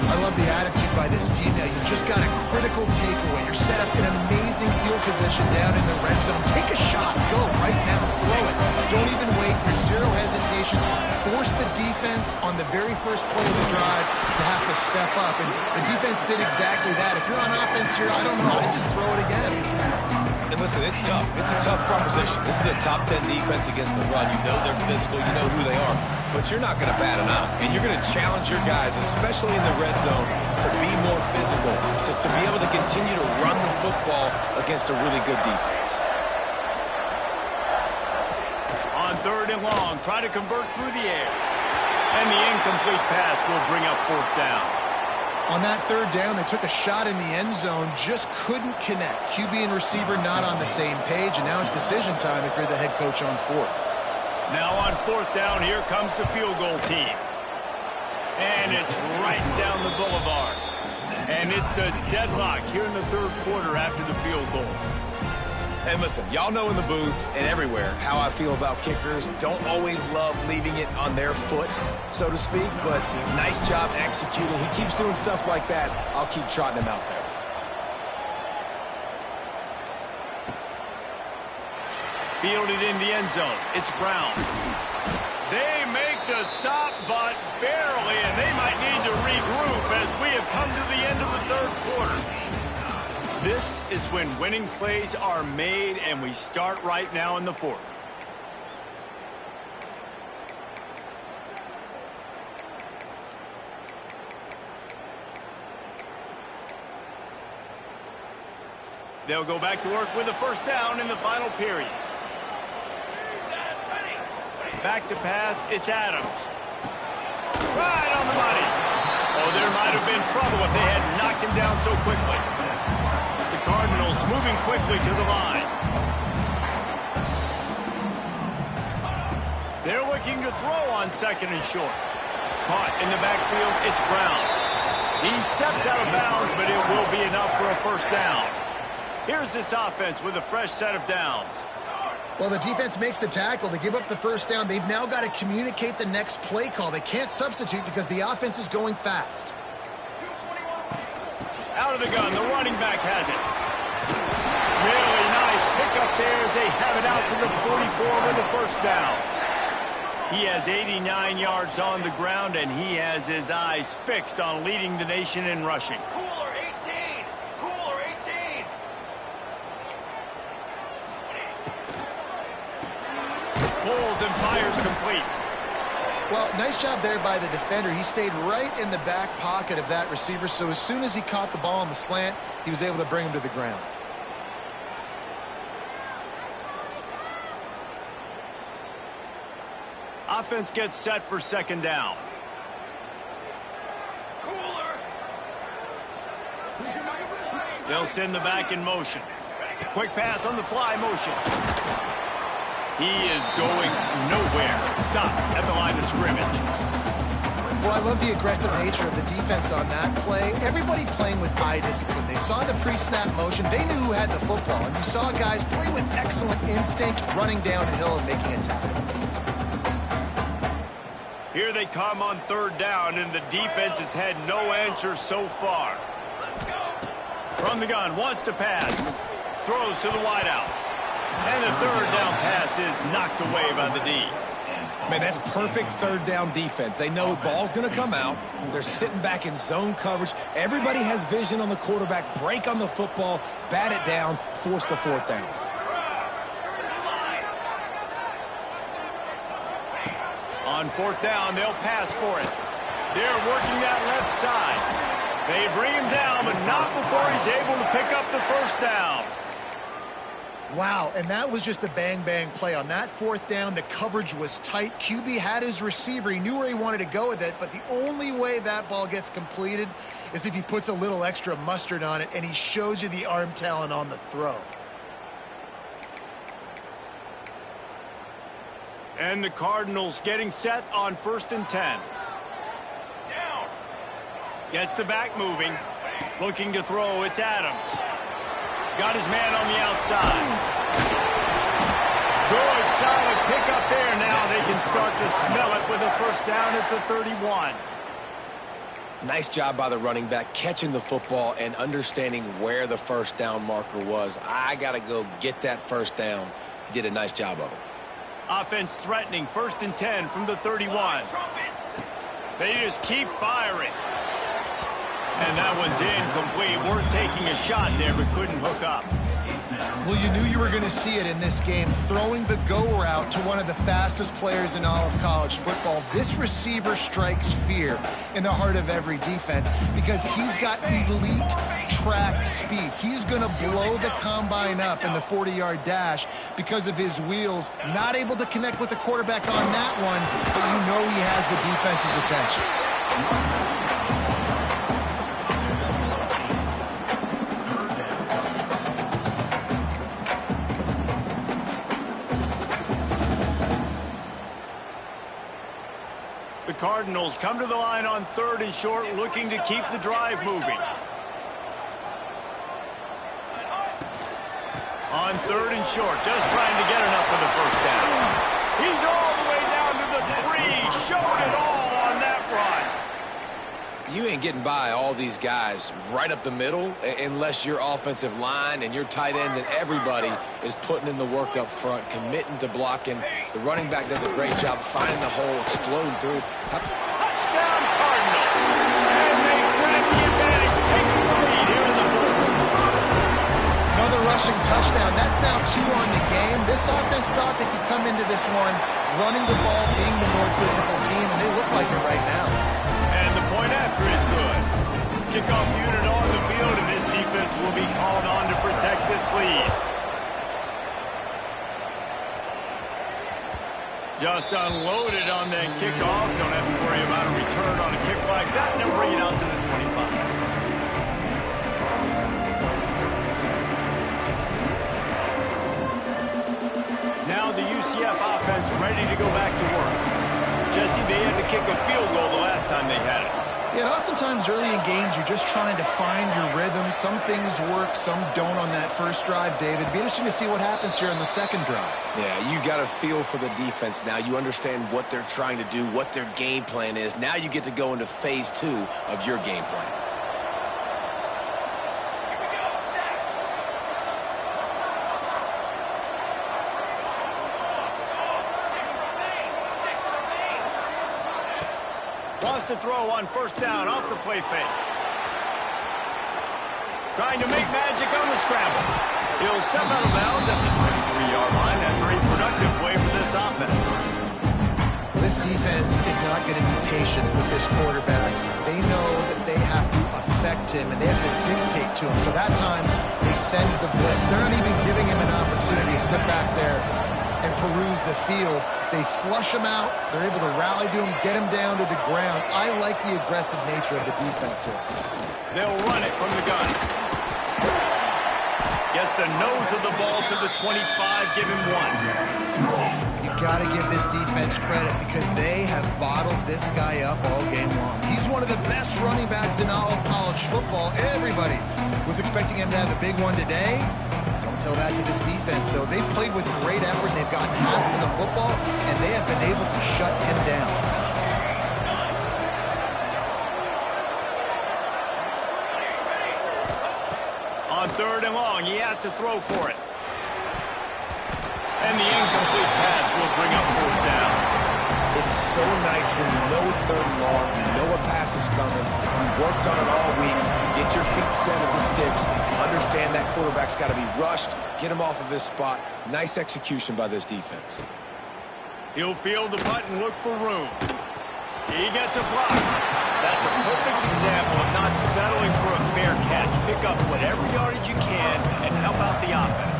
I love the attitude by this team now. You just got a critical takeaway. You're set up in amazing field position down in the red zone. Take a shot. Go right now. Throw it. Don't even wait. There's zero hesitation. Force the defense on the very first play of the drive to have to step up. And the defense did exactly that. If you're on offense here, I don't know. I'd just throw it again. And listen, it's tough. It's a tough proposition. This is a top 10 defense against the run. You know they're physical. You know who they are. But you're not going to bat an eye. And you're going to challenge your guys, especially in the red zone, to be more physical, to be able to continue to run the football against a really good defense. On 3rd and long, try to convert through the air. And the incomplete pass will bring up 4th down. On that 3rd down, they took a shot in the end zone, just couldn't connect. QB and receiver not on the same page, and now it's decision time if you're the head coach on 4th. Now on 4th down, here comes the field goal team. And it's right down the boulevard. And it's a deadlock here in the 3rd quarter after the field goal. And listen, y'all know in the booth and everywhere how I feel about kickers. Don't always love leaving it on their foot, so to speak, but nice job executing. He keeps doing stuff like that. I'll keep trotting him out there. Fielded in the end zone. It's Brown. They make the stop, but barely, and they might need to regroup as we have come to the end of the 3rd quarter. This is when winning plays are made, and we start right now in the 4th. They'll go back to work with a 1st down in the final period. Back to pass, it's Adams. Right on the money. Oh, there might have been trouble if they had knocked him down so quickly. The Cardinals moving quickly to the line. They're looking to throw on 2nd and short. Caught in the backfield, it's Brown. He steps out of bounds, but it will be enough for a 1st down. Here's this offense with a fresh set of downs. Well, the defense makes the tackle. They give up the 1st down. They've now got to communicate the next play call. They can't substitute because the offense is going fast. Out of the gun, the running back has it. Really nice pickup there as they have it out to the 44 with the 1st down. He has 89 yards on the ground, and he has his eyes fixed on leading the nation in rushing. Cooler 18! Cooler 18! Pulls and fires complete. Well, nice job there by the defender. He stayed right in the back pocket of that receiver, so as soon as he caught the ball on the slant, he was able to bring him to the ground. Offense gets set for 2nd down. Cooler! They'll send the back in motion. Quick pass on the fly motion. He is going nowhere. Stop at the line of scrimmage. Well, I love the aggressive nature of the defense on that play. Everybody playing with eye discipline. They saw the pre-snap motion. They knew who had the football. And you saw guys play with excellent instinct, running downhill and making a tackle. Here they come on third down, and the defense has had no answer so far. From the gun, wants to pass. Throws to the wideout. And the third down pass is knocked away by the D. Man, that's perfect third down defense. They know the ball's going to come out. They're sitting back in zone coverage. Everybody has vision on the quarterback. Break on the football, bat it down, force the fourth down. On fourth down, they'll pass for it. They're working that left side. They bring him down, but not before he's able to pick up the first down. Wow, and that was just a bang-bang play. On that fourth down, the coverage was tight. QB had his receiver. He knew where he wanted to go with it, but the only way that ball gets completed is if he puts a little extra mustard on it, and he shows you the arm talent on the throw. And the Cardinals getting set on 1st and 10. Down. Gets the back moving. Looking to throw, it's Adams. Got his man on the outside. Good, solid pick up there. Now they can start to smell it with a first down at the 31. Nice job by the running back, catching the football and understanding where the first down marker was. I got to go get that first down. He did a nice job of it. Offense threatening, 1st and 10 from the 31. They just keep firing. And that one's incomplete. Worth taking a shot there, but couldn't hook up. Well, you knew you were going to see it in this game, throwing the go route to one of the fastest players in all of college football. This receiver strikes fear in the heart of every defense because he's got elite track speed. He's going to blow the combine up in the 40-yard dash because of his wheels. Not able to connect with the quarterback on that one, but you know he has the defense's attention. The Cardinals come to the line on 3rd and short, looking to keep the drive moving. On 3rd and short, just trying to get enough for the first down. He's all the way down to the 3, showed it all on that run. You ain't getting by all these guys right up the middle unless your offensive line and your tight ends and everybody is putting in the work up front, committing to blocking. The running back does a great job finding the hole, exploding through. Touchdown Cardinals. And they grab the advantage, taking the lead here in the 4th. Another rushing touchdown. That's now 2 on the game. This offense thought they could come into this one running the ball, being the more physical team, and they look like it right now. And the point after is good. Kickoff unit on the field, and this defense will be called on to protect this lead. Just unloaded on that kickoff. Don't have to worry about a return on a kick like that. And they'll bring it out to the 25. Now the UCF offense ready to go back to work. Jesse, they had to kick a field goal the last time they had it. Yeah, oftentimes early in games, you're just trying to find your rhythm. Some things work, some don't on that first drive, David. Be interesting to see what happens here on the second drive. Yeah, you got a feel for the defense now. You understand what they're trying to do, what their game plan is. Now you get to go into phase 2 of your game plan. Wants to throw on first down off the play fake. Trying to make magic on the scramble. He'll step out of bounds at the 23-yard line after a productive play for this offense. This defense is not going to be patient with this quarterback. They know that they have to affect him, and they have to dictate to him. So that time, they send the blitz. They're not even giving him an opportunity to sit back there and peruse the field. They flush him out. They're able to rally to him, get him down to the ground. I like the aggressive nature of the defense here. They'll run it from the gun. Gets the nose of the ball to the 25, give him 1. You got to give this defense credit because they have bottled this guy up all game long. He's one of the best running backs in all of college football. Everybody was expecting him to have a big one today. Don't tell that to this defense, though. They've played with great effort. They've gotten hands to the football, and they have been able to shut him down. On 3rd and long, he has to throw for it. And the incomplete pass will bring up 4th down. It's so nice when you know it's 3rd and long, you know a pass is coming, you worked on it all week, get your feet set at the sticks, understand that quarterback's got to be rushed, get him off of his spot. Nice execution by this defense. He'll field the punt and look for room. He gets a block. That's a perfect example of not settling for a fair catch. Pick up whatever yardage you can and help out the offense.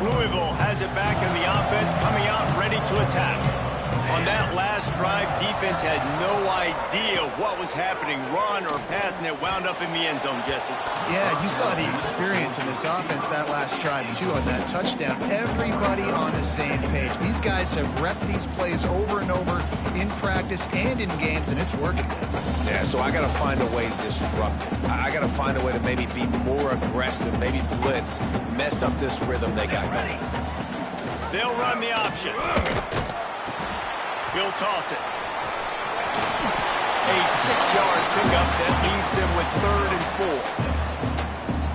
Louisville has it back in the offense, coming out ready to attack. On that last drive, defense had no idea what was happening, run or pass, and it wound up in the end zone, Jesse. Yeah, you saw the experience in this offense that last drive, too, on that touchdown. Everybody on the same page. These guys have repped these plays over and over in practice and in games, and it's working. Yeah, so I got to find a way to disrupt it. I got to find a way to maybe be more aggressive, maybe blitz, mess up this rhythm they got going. They'll run the option. He'll toss it. A 6-yard pickup that leaves them with 3rd and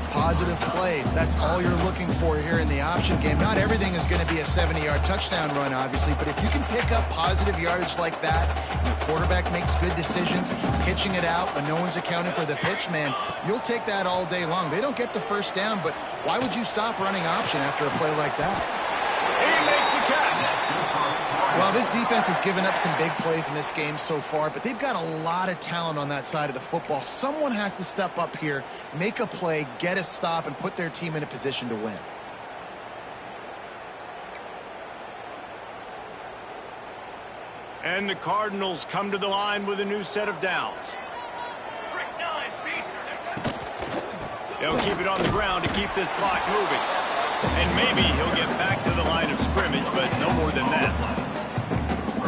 4. Positive plays. That's all you're looking for here in the option game. Not everything is going to be a 70-yard touchdown run, obviously, but if you can pick up positive yardage like that, and the quarterback makes good decisions, pitching it out when no one's accounting for the pitch, man, you'll take that all day long. They don't get the first down, but why would you stop running option after a play like that? He makes the catch. Well, this defense has given up some big plays in this game so far, but they've got a lot of talent on that side of the football. Someone has to step up here, make a play, get a stop, and put their team in a position to win. And the Cardinals come to the line with a new set of downs. They'll keep it on the ground to keep this clock moving. And maybe he'll get back to the line of scrimmage, but no more than that.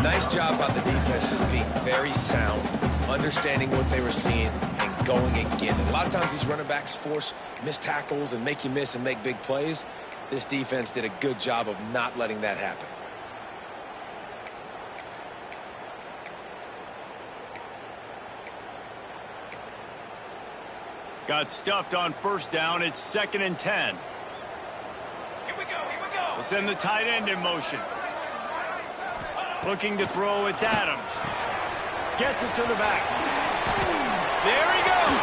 Nice job by the defense, just being very sound, understanding what they were seeing, and going and getting it. A lot of times these running backs force missed tackles and make you miss and make big plays. This defense did a good job of not letting that happen. Got stuffed on 1st down. It's 2nd and 10. Here we go, here we go. We'll send the tight end in motion. Looking to throw, it's Adams. Gets it to the back. There he goes.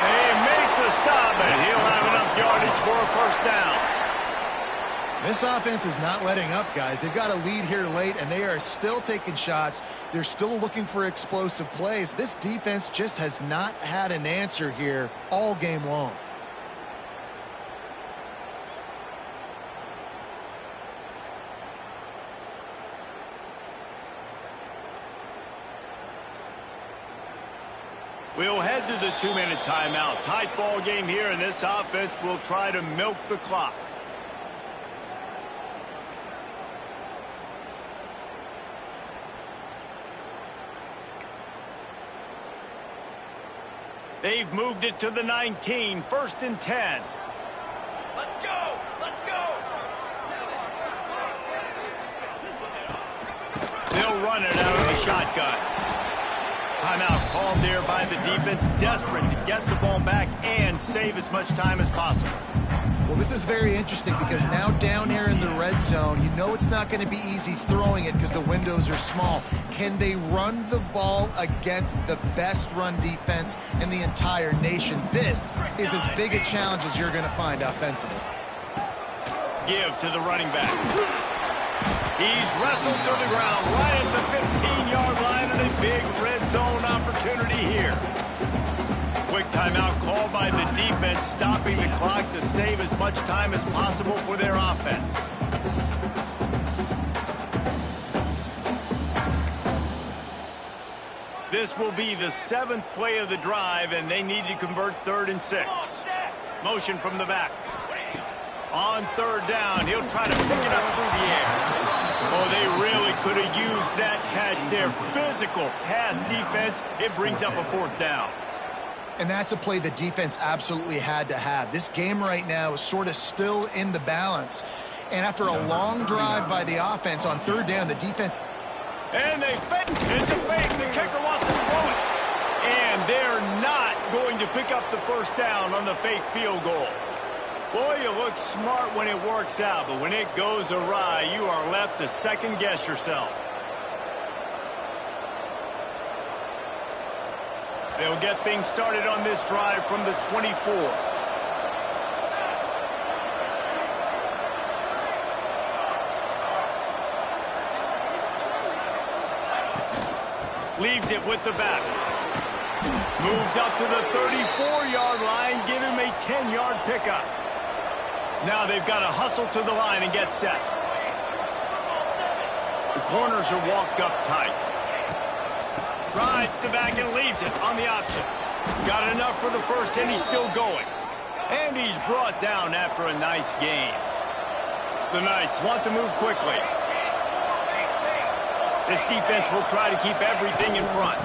They make the stop, and he'll have enough yardage for a 1st down. This offense is not letting up, guys. They've got a lead here late, and they are still taking shots. They're still looking for explosive plays. This defense just has not had an answer here all game long. We'll head to the 2-minute timeout. Tight ball game here, and this offense will try to milk the clock. They've moved it to the 19, 1st and 10. Let's go, let's go. They'll run it out of the shotgun. Timeout called there by the defense, desperate to get the ball back and save as much time as possible. Well, this is very interesting because now down here in the red zone, you know it's not going to be easy throwing it because the windows are small. Can they run the ball against the best run defense in the entire nation? This is as big a challenge as you're going to find offensively. Give to the running back. He's wrestled to the ground right at the 15-yard line, and a big red zone opportunity here. Quick timeout called by the defense, stopping the clock to save as much time as possible for their offense. This will be the 7th play of the drive, and they need to convert 3rd and 6. Motion from the back. On 3rd down, he'll try to pick it up through the air. Oh, they really could have used that catch there. Physical pass defense. It brings up a 4th down. And that's a play the defense absolutely had to have. This game right now is sort of still in the balance. And after a long drive by the offense on 3rd down, the defense... And they fake. It's a fake. The kicker wants to throw it. And they're not going to pick up the 1st down on the fake field goal. Boy, you look smart when it works out, but when it goes awry, you are left to second-guess yourself. They'll get things started on this drive from the 24. Leaves it with the back. Moves up to the 34-yard line. Give him a 10-yard pickup. Now they've got to hustle to the line and get set. The corners are walked up tight. Rides the back and leaves it on the option. Got enough for the 1st, and he's still going. And he's brought down after a nice gain. The Knights want to move quickly. This defense will try to keep everything in front.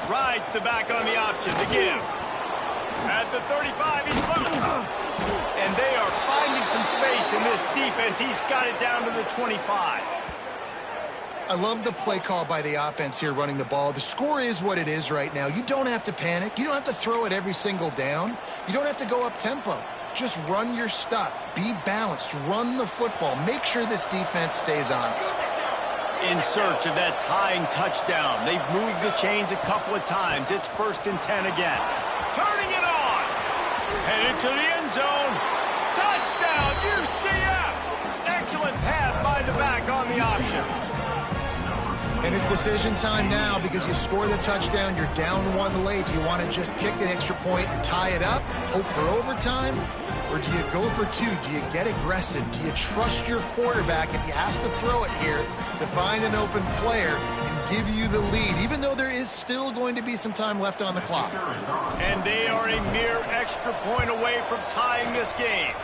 Rides the back on the option to give. At the 35, he's loose. And they are finding some space in this defense. He's got it down to the 25. I love the play call by the offense here running the ball. The score is what it is right now. You don't have to panic. You don't have to throw it every single down. You don't have to go up tempo. Just run your stuff. Be balanced. Run the football. Make sure this defense stays honest. In search of that tying touchdown. They've moved the chains a couple of times. It's 1st and 10 again. Turning it on. Headed to the end zone. Touchdown, UCF. Excellent pass by the back on the option. And it's decision time now because you score the touchdown. You're down 1 late. Do you want to just kick an extra point and tie it up? Hope for overtime? Or do you go for 2? Do you get aggressive? Do you trust your quarterback if he has to throw it here to find an open player and give you the lead, even though there is still going to be some time left on the clock? And they are a mere extra point away from tying this game.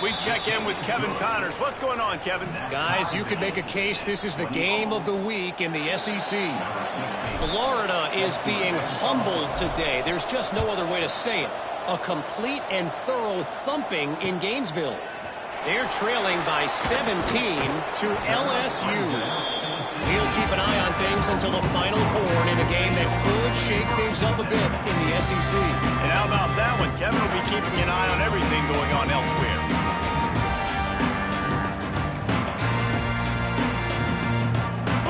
We check in with Kevin Connors. What's going on, Kevin? Guys, you could make a case this is the game of the week in the SEC. Florida is being humbled today. There's just no other way to say it. A complete and thorough thumping in Gainesville. They're trailing by 17 to LSU. We'll keep an eye on things until the final horn in a game that could shake things up a bit in the SEC. And how about that one? Kevin will be keeping an eye on everything going on elsewhere.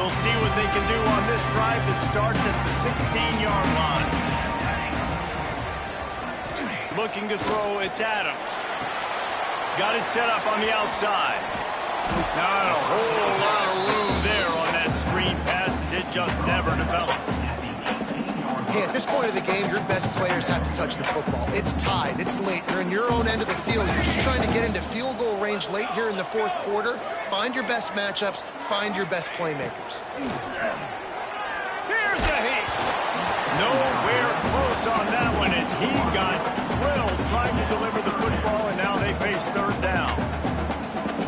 We'll see what they can do on this drive that starts at the 16-yard line. Looking to throw, it's Adams. Got it set up on the outside. Not a whole lot of room there on that screen pass as it just never developed. Hey, at this point of the game, your best players have to touch the football. It's tied. It's late. You're in your own end of the field. You're just trying to get into field goal range late here in the 4th quarter. Find your best matchups. Find your best playmakers. Here's the heat. Nowhere close on that one as he got drilled trying to deliver the football, and now they face 3rd down.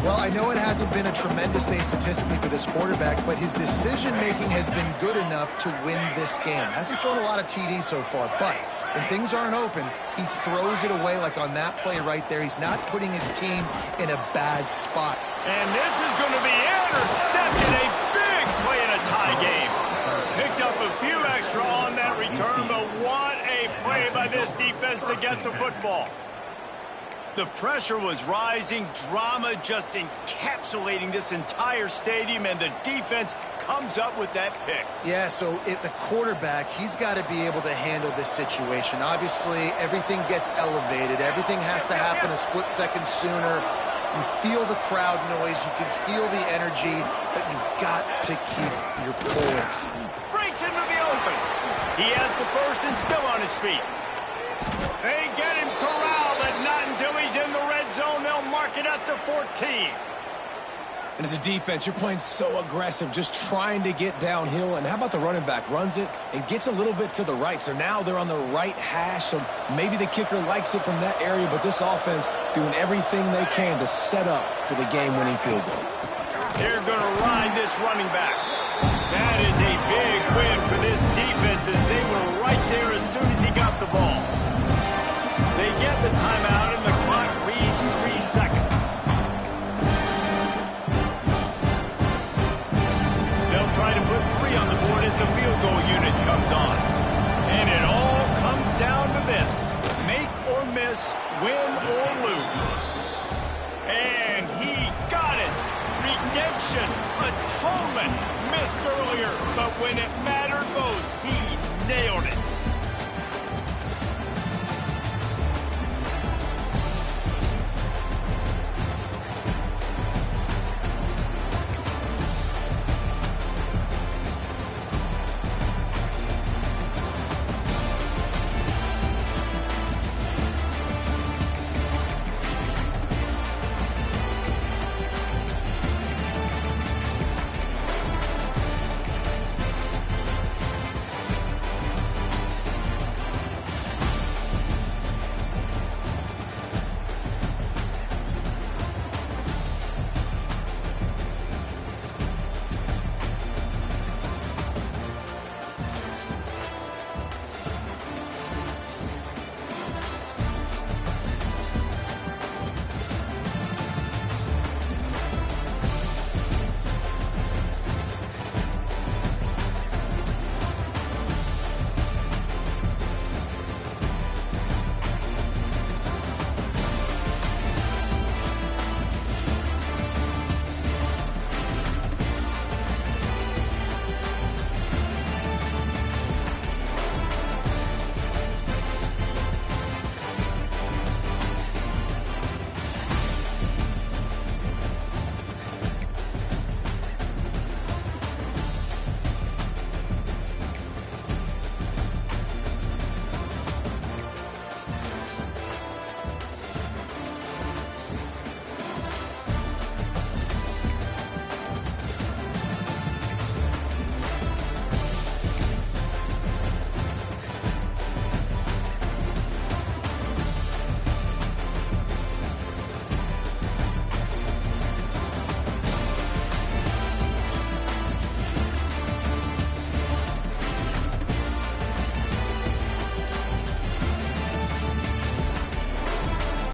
Well, I know it hasn't been a tremendous day statistically for this quarterback, but his decision-making has been good enough to win this game. Hasn't thrown a lot of TDs so far, but when things aren't open, he throws it away like on that play right there. He's not putting his team in a bad spot. And this is going to be intercepted. A big play in a tie game. Picked up a few extra on that return, but what a play by this defense to get the football. The pressure was rising, drama just encapsulating this entire stadium, and the defense comes up with that pick. Yeah, so the quarterback, he's got to be able to handle this situation. Obviously, everything gets elevated. Everything has to happen a split second sooner. You feel the crowd noise. You can feel the energy, but you've got to keep your poise. Breaks into the open. He has the 1st and still on his feet. They get him corralled, but not until he's in the red zone. They'll mark it at the 14. And as a defense, you're playing so aggressive, just trying to get downhill. And how about the running back? Runs it and gets a little bit to the right. So now they're on the right hash. So maybe the kicker likes it from that area, but this offense doing everything they can to set up for the game-winning field goal. They're going to ride this running back. That is a big win for this defense as they were right there as soon as he got the ball. They get the timeout and the clock reads 3 seconds. They'll try to put 3 on the board as the field goal unit comes on. And it all comes down to this. Make or miss, win or lose. And he got it. Redemption, atonement, missed earlier, but when it mattered most, he nailed it.